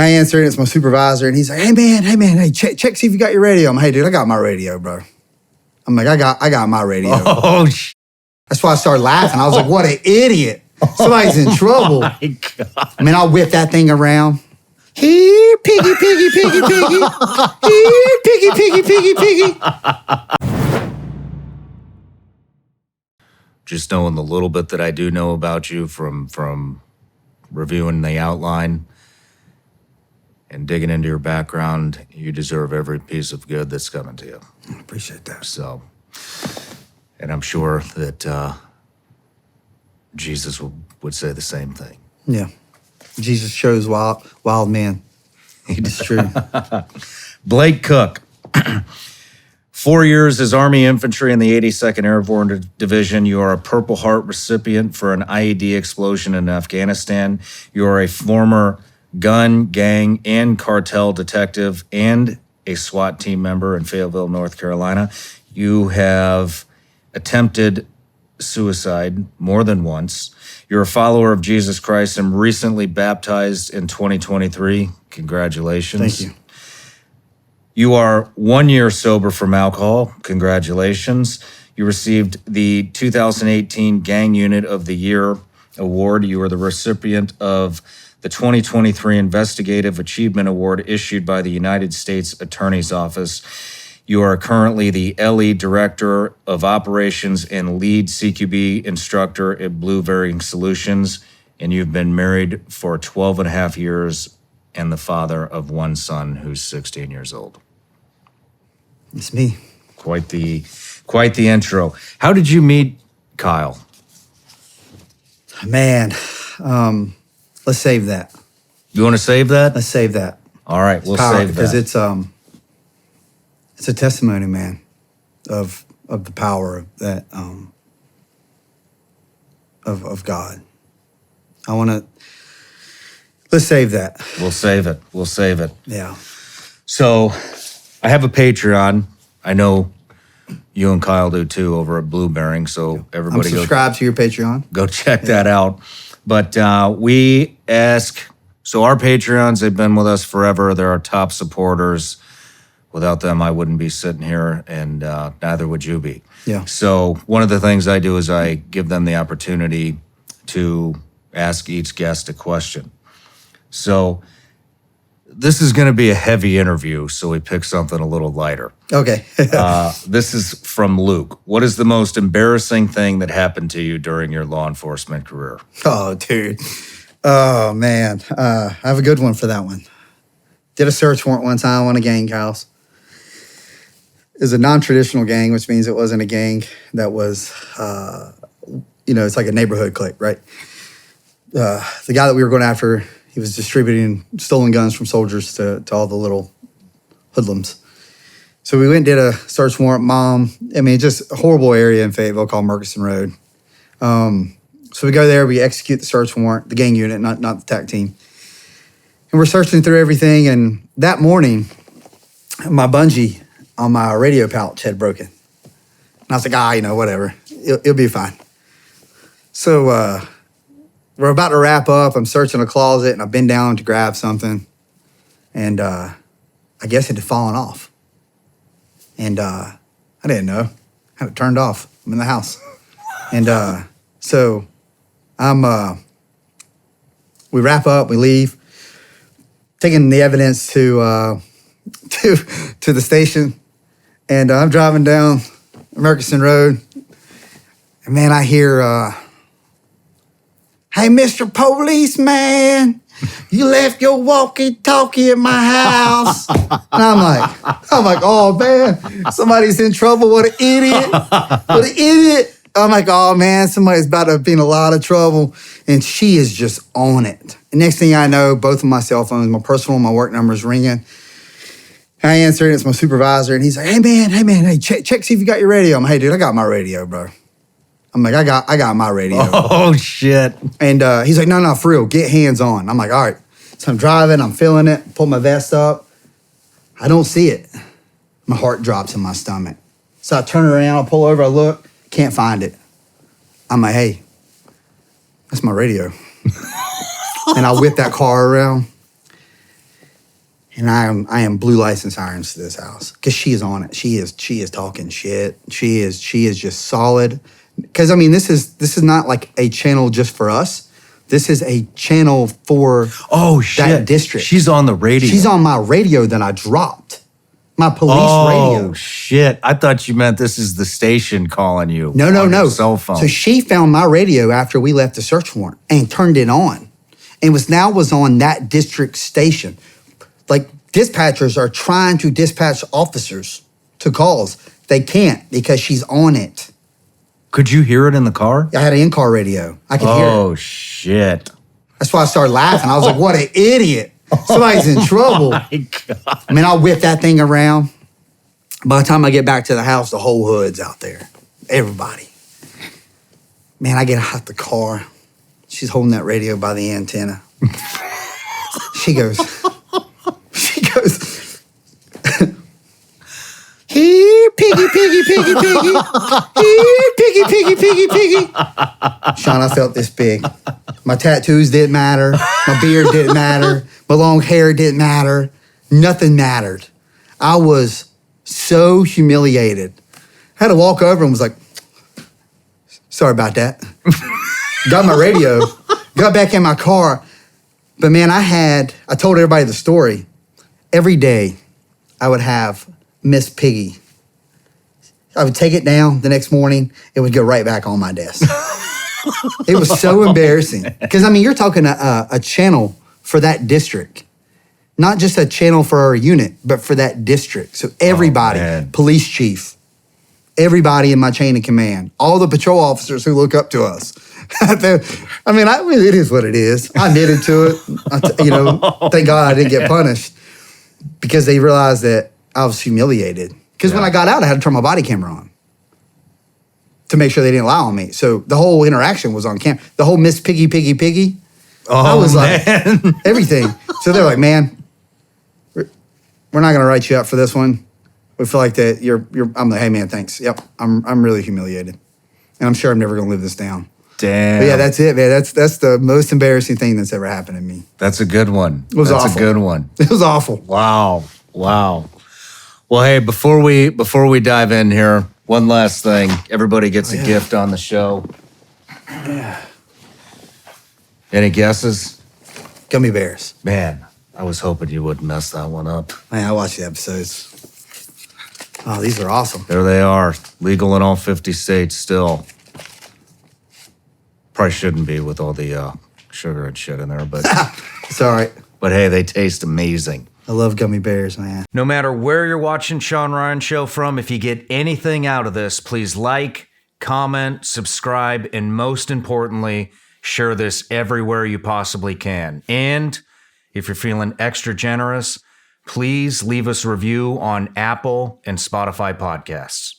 I answer, and it's my supervisor, and he's like, hey, man, hey, check, see if you got your radio. I'm like, hey, dude, I got my radio, bro. I'm like, I got my radio. That's why I started laughing. I was like, what an idiot. Somebody's in trouble. Oh, my God. I mean, I'll whip that thing around. Here, Piggy. Here, Piggy. Just knowing the little bit that I do know about you from reviewing the outline and digging into your background, you deserve every piece of good that's coming to you. I appreciate that. So, and I'm sure that Jesus would say the same thing. Yeah. Jesus shows wild man. It's true. Blake Cook, 4 years as Army Infantry in the 82nd Airborne Division. You are a Purple Heart recipient for an IED explosion in Afghanistan. You are a former gun, gang, and cartel detective and a SWAT team member in Fayetteville, North Carolina. You have attempted suicide more than once. You're a follower of Jesus Christ and recently baptized in 2023. Congratulations. Thank you. You are 1 year sober from alcohol. Congratulations. You received the 2018 Gang Unit of the Year Award. You are the recipient of the 2023 Investigative Achievement Award issued by the United States Attorney's Office. You are currently the LE Director of Operations and lead CQB instructor at Blue Varying Solutions, and you've been married for 12 and a half years and the father of one son who's 16 years old. It's me. Quite the intro. How did you meet Kyle? Man, let's save that. You want to save that? Let's save that. All right, we'll save that. Because it's a testimony, man, of the power of that of God. Let's save that. We'll save it. Yeah. So I have a Patreon. I know you and Kyle do too over at Blue Bearing. So everybody I'm subscribed to your Patreon. Go check that out. But we ask, so our Patreons, they've been with us forever. They're our top supporters. Without them, I wouldn't be sitting here, and neither would you be. Yeah. So one of the things I do is I give them the opportunity to ask each guest a question. So this is going to be a heavy interview, so we pick something a little lighter. Okay. This is from Luke. What is the most embarrassing thing that happened to you during your law enforcement career? Oh, dude. Oh, man. I have a good one for that one. Did a search warrant one time on a gang house. It was a non-traditional gang, which means it wasn't a gang that was, it's like a neighborhood clique, right? The guy that we were going after, he was distributing stolen guns from soldiers to all the little hoodlums. So we went and did a search warrant. Just a horrible area in Fayetteville called Murkison Road. So we go there, we execute the search warrant, the gang unit, not the TAC team. And we're searching through everything. And that morning, my bungee on my radio pouch had broken. And I was like, whatever. It'll be fine. So we're about to wrap up. I'm searching a closet, and I bend down to grab something. And I guess it had fallen off. And I didn't know. I had it turned off. I'm in the house. And so we wrap up, we leave, taking the evidence to the station. And I'm driving down Murkison Road. And man, I hear, hey, Mr. Policeman, you left your walkie-talkie at my house. And I'm like, oh man, somebody's in trouble. What an idiot. I'm like, oh man, somebody's about to be in a lot of trouble. And she is just on it. And next thing I know, both of my cell phones, my personal and my work number is ringing. And I answer, and it's my supervisor, and he's like, hey man, check, see if you got your radio. I'm like, hey dude, I got my radio, bro. I'm like, I got my radio. Oh shit. And he's like, no, for real, get hands on. I'm like, all right. So I'm driving, I'm feeling it, pull my vest up. I don't see it. My heart drops in my stomach. So I turn around, I pull over, I look, can't find it. I'm like, hey, that's my radio. And I whip that car around. And I am blue light and sirens to this house because she is on it. She is talking shit. She is just solid. Because I mean, this is not like a channel just for us. This is a channel for that district. She's on the radio. She's on my radio that I dropped. My police radio. Oh shit! I thought you meant this is the station calling you. No. Your cell phone. So she found my radio after we left the search warrant and turned it on, and was on that district station. Like dispatchers are trying to dispatch officers to calls. They can't because she's on it. Could you hear it in the car? I had an in-car radio. I could hear it. Oh shit! That's why I started laughing. I was like, what an idiot. Somebody's in trouble. Oh my God. I mean, I'll whip that thing around. By the time I get back to the house, the whole hood's out there. Everybody. Man, I get out the car. She's holding that radio by the antenna. She goes, here, piggy, piggy, piggy, piggy. Here, piggy, piggy, piggy, piggy. Shawn, I felt this big. My tattoos didn't matter. My beard didn't matter. My long hair didn't matter. Nothing mattered. I was so humiliated. I had to walk over and was like, sorry about that. Got my radio, got back in my car. But man, I told everybody the story. Every day I would have Miss Piggy. I would take it down the next morning. It would go right back on my desk. It was so embarrassing. Because, I mean, you're talking a channel for that district. Not just a channel for our unit, but for that district. So everybody, police chief, everybody in my chain of command, all the patrol officers who look up to us. I mean, it is what it is. I admitted to it. Thank God I didn't get punished because they realized that I was humiliated. Because when I got out, I had to turn my body camera on to make sure they didn't lie on me. So the whole interaction was on camera. The whole Miss Piggy, Piggy, Piggy. I was like, everything. So they're like, man, we're not going to write you up for this one. We feel like that I'm like, hey man, thanks. Yep, I'm really humiliated. And I'm sure I'm never going to live this down. Damn. But yeah, that's it, man. That's the most embarrassing thing that's ever happened to me. That's a good one. It was awful. That's a good one. It was awful. Wow. Well, hey, before we dive in here, one last thing. Everybody gets a gift on the show. Yeah. Any guesses? Gummy bears. Man, I was hoping you wouldn't mess that one up. Man, I watch the episodes. Oh, these are awesome. There they are. Legal in all 50 states still. Probably shouldn't be with all the sugar and shit in there, but it's all right. But hey, they taste amazing. I love gummy bears, man. No matter where you're watching Shawn Ryan Show from, if you get anything out of this, please like, comment, subscribe, and most importantly, share this everywhere you possibly can. And if you're feeling extra generous, please leave us a review on Apple and Spotify podcasts.